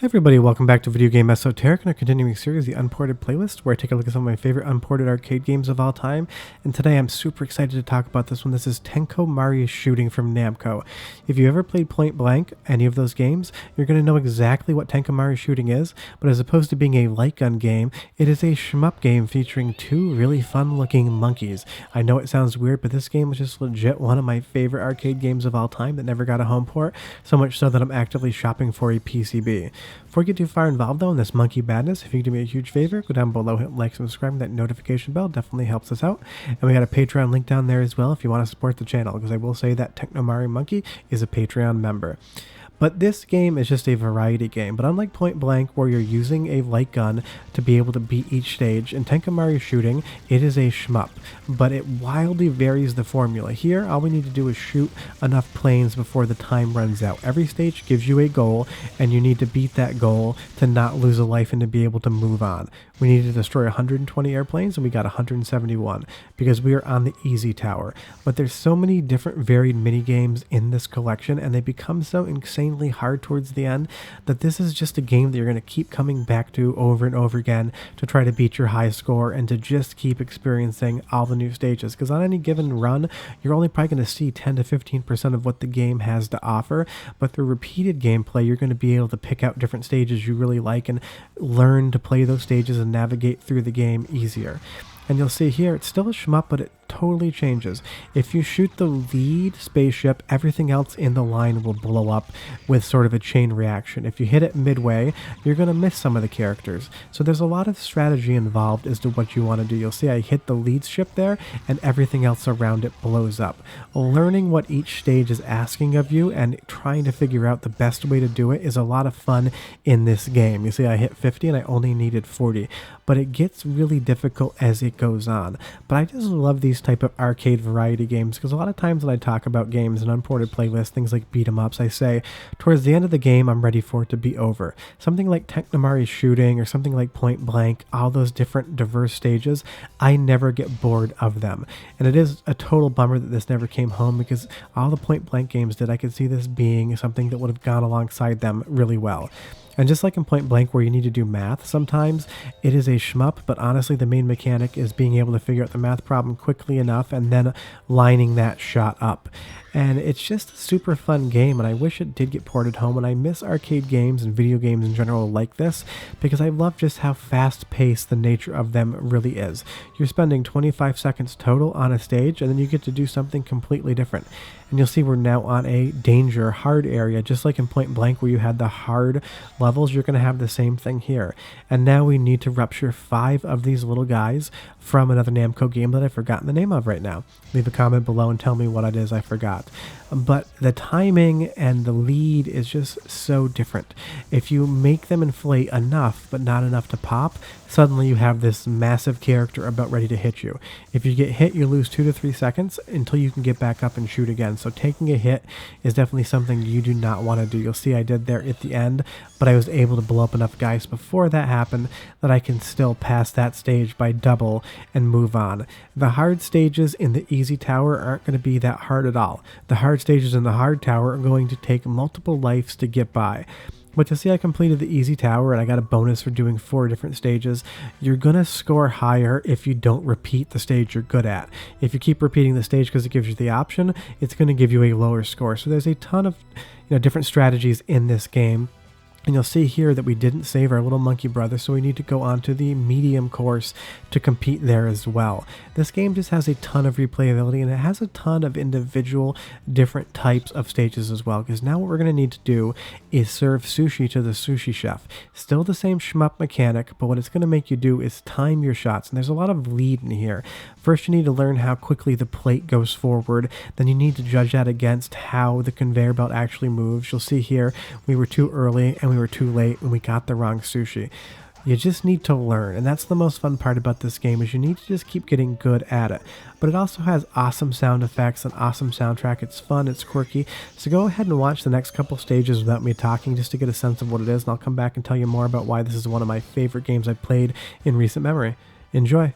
Hey everybody, welcome back to Video Game Esoteric and our continuing series, the Unported playlist, where I take a look at some of my favorite unported arcade games of all time. And today I'm super excited to talk about this one. This is Tenkomori Shooting from Namco. If you ever played Point Blank, any of those games, you're going to know exactly what Tenkomori Shooting is, but as opposed to being a light gun game, it is a shmup game featuring two really fun looking monkeys. I know it sounds weird, but this game was just legit one of my favorite arcade games of all time that never got a home port, so much so that I'm actively shopping for a PCB. Before we get too far involved though in this monkey badness, if you could do me a huge favor, go down below, hit like, subscribe, and that notification bell definitely helps us out. And we got a Patreon link down there as well if you want to support the channel, because I will say that Tenkomori Monkey is a Patreon member. But this game is just a variety game, but unlike Point Blank where you're using a light gun to be able to beat each stage, in Tenkomori Shooting, it is a shmup, but it wildly varies the formula. Here, all we need to do is shoot enough planes before the time runs out. Every stage gives you a goal, and you need to beat that goal to not lose a life and to be able to move on. We needed to destroy 120 airplanes, and we got 171, because we are on the easy tower. But there's so many different varied mini-games in this collection, and they become so insanely hard towards the end that this is just a game that you're going to keep coming back to over and over again to try to beat your high score and to just keep experiencing all the new stages, because on any given run you're only probably going to see 10 to 15% of what the game has to offer, but through repeated gameplay you're going to be able to pick out different stages you really like and learn to play those stages and navigate through the game easier. And you'll see here, it's still a shmup, but it totally changes. If you shoot the lead spaceship, everything else in the line will blow up with sort of a chain reaction. If you hit it midway, you're going to miss some of the characters. So there's a lot of strategy involved as to what you want to do. You'll see I hit the lead ship there, and everything else around it blows up. Learning what each stage is asking of you and trying to figure out the best way to do it is a lot of fun in this game. You see I hit 50 and I only needed 40, but it gets really difficult as it goes on. But I just love these type of arcade variety games, because a lot of times when I talk about games and unported playlists, things like beat 'em ups, I say towards the end of the game I'm ready for it to be over. Something like Tenkomori Shooting or something like Point Blank, all those different diverse stages, I never get bored of them. And it is a total bummer that this never came home, because all the Point Blank games did. I could see this being something that would have gone alongside them really well. And just like in Point Blank where you need to do math sometimes, it is a shmup, but honestly the main mechanic is being able to figure out the math problem quickly enough and then lining that shot up. And it's just a super fun game, and I wish it did get ported home, and I miss arcade games and video games in general like this, because I love just how fast-paced the nature of them really is. You're spending 25 seconds total on a stage, and then you get to do something completely different. And you'll see we're now on a danger hard area, just like in Point Blank where you had the hard levels, you're going to have the same thing here. And now we need to rupture 5 of these little guys from another Namco game that I've forgotten the name of right now. Leave a comment below and tell me what it is I forgot. But the timing and the lead is just so different. If you make them inflate enough, but not enough to pop, suddenly you have this massive character about ready to hit you. If you get hit, you lose 2 to 3 seconds until you can get back up and shoot again. So taking a hit is definitely something you do not want to do. You'll see I did there at the end, but I was able to blow up enough guys before that happened that I can still pass that stage by double and move on. The hard stages in the easy tower aren't going to be that hard at all. The hard stages in the hard tower are going to take multiple lives to get by. But to see I completed the easy tower and I got a bonus for doing 4 different stages, you're going to score higher if you don't repeat the stage you're good at. If you keep repeating the stage because it gives you the option, it's going to give you a lower score. So there's a ton of different strategies in this game. And you'll see here that we didn't save our little monkey brother, so we need to go on to the medium course to compete there as well. This game just has a ton of replayability, and it has a ton of individual different types of stages as well, because now what we're going to need to do is serve sushi to the sushi chef. Still the same shmup mechanic, but what it's going to make you do is time your shots, and there's a lot of lead in here. First you need to learn how quickly the plate goes forward, then you need to judge that against how the conveyor belt actually moves. You'll see here we were too early and we were too late and we got the wrong sushi. You just need to learn, and that's the most fun part about this game, is you need to just keep getting good at it. But it also has awesome sound effects, an awesome soundtrack. It's fun, it's quirky, so go ahead and watch the next couple stages without me talking just to get a sense of what it is, and I'll come back and tell you more about why this is one of my favorite games I've played in recent memory. Enjoy!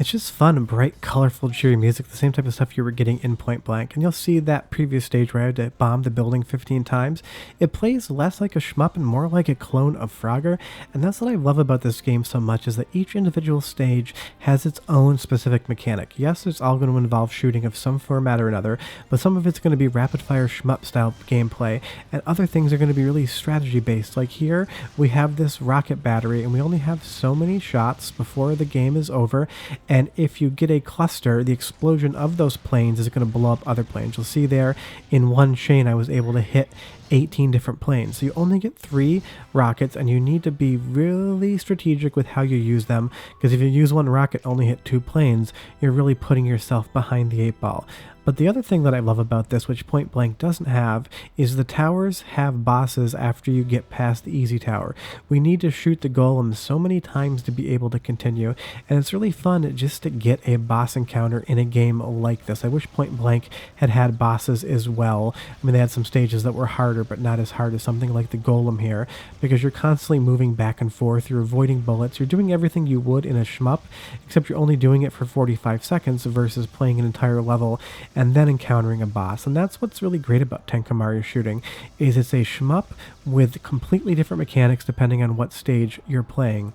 It's just fun, bright, colorful, cheery music, the same type of stuff you were getting in Point Blank. And you'll see that previous stage where I had to bomb the building 15 times. It plays less like a shmup and more like a clone of Frogger. And that's what I love about this game so much, is that each individual stage has its own specific mechanic. Yes, it's all going to involve shooting of some format or another, but some of it's going to be rapid-fire shmup-style gameplay, and other things are going to be really strategy-based. Like here, we have this rocket battery, and we only have so many shots before the game is over. And if you get a cluster, the explosion of those planes is going to blow up other planes. You'll see there in one chain I was able to hit 18 different planes. So you only get 3 rockets, and you need to be really strategic with how you use them, because if you use one rocket only hit 2 planes, you're really putting yourself behind the 8 ball. But the other thing that I love about this, which Point Blank doesn't have, is the towers have bosses after you get past the easy tower. We need to shoot the golem so many times to be able to continue, and it's really fun just to get a boss encounter in a game like this. I wish Point Blank had bosses as well. I mean, they had some stages that were harder, but not as hard as something like the golem here, because you're constantly moving back and forth, you're avoiding bullets, you're doing everything you would in a shmup, except you're only doing it for 45 seconds versus playing an entire level and then encountering a boss. And that's what's really great about Tenkomori Shooting, is it's a shmup with completely different mechanics depending on what stage you're playing.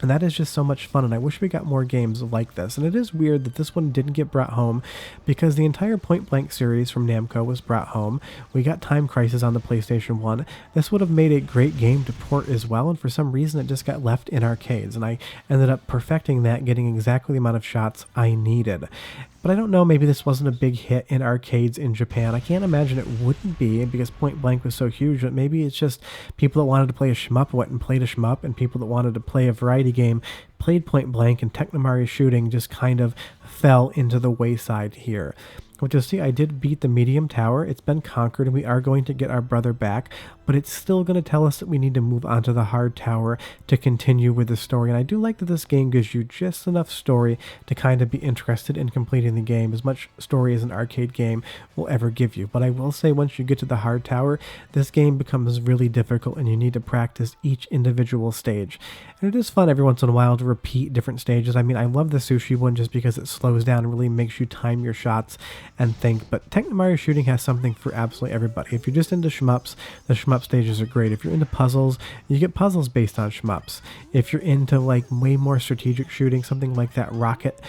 And that is just so much fun, and I wish we got more games like this. And it is weird that this one didn't get brought home, because the entire Point Blank series from Namco was brought home. We got Time Crisis on the PlayStation 1. This would have made a great game to port as well, and for some reason it just got left in arcades, and I ended up perfecting that, getting exactly the amount of shots I needed. But I don't know, maybe this wasn't a big hit in arcades in Japan. I can't imagine it wouldn't be, because Point Blank was so huge, but maybe it's just people that wanted to play a shmup went and played a shmup, and people that wanted to play a variety game played Point Blank, and Tenkomori Shooting just kind of fell into the wayside here. But you'll see, I did beat the medium tower. It's been conquered, and we are going to get our brother back, but it's still going to tell us that we need to move on to the hard tower to continue with the story. And I do like that this game gives you just enough story to kind of be interested in completing the game, as much story as an arcade game will ever give you. But I will say, once you get to the hard tower, this game becomes really difficult, and you need to practice each individual stage. And it is fun every once in a while to repeat different stages. I mean, I love the Sushi one just because it slows down and really makes you time your shots and think. But Tenkomori Shooting has something for absolutely everybody. If you're just into shmups, the shmup stages are great. If you're into puzzles, you get puzzles based on shmups. If you're into like way more strategic shooting, something like that rocket,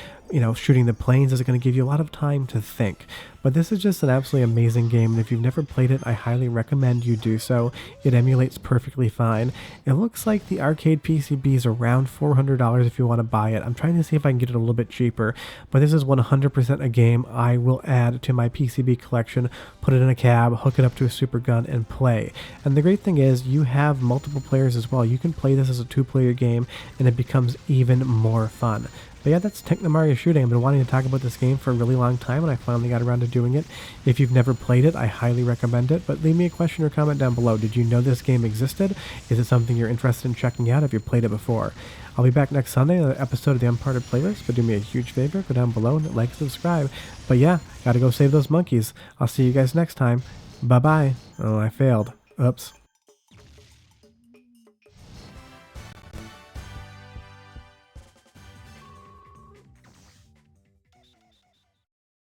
shooting the planes, is going to give you a lot of time to think. But this is just an absolutely amazing game, and if you've never played it, I highly recommend you do so. It emulates perfectly fine. It looks like the arcade PCB is around $400 if you want to buy it. I'm trying to see if I can get it a little bit cheaper, but this is 100% a game I will add to my PCB collection, put it in a cab, hook it up to a super gun, and play. And the great thing is, you have multiple players as well. You can play this as a 2-player game, and it becomes even more fun. But yeah, that's Tenkomori Shooting. I've been wanting to talk about this game for a really long time, and I finally got around to doing it. If you've never played it, I highly recommend it, but leave me a question or comment down below. Did you know this game existed? Is it something you're interested in checking out? Have you played it before? I'll be back next Sunday, another episode of the Unported playlist, but do me a huge favor, go down below and like and subscribe. But yeah, gotta go save those monkeys. I'll see you guys next time. Bye-bye. Oh, I failed. Oops.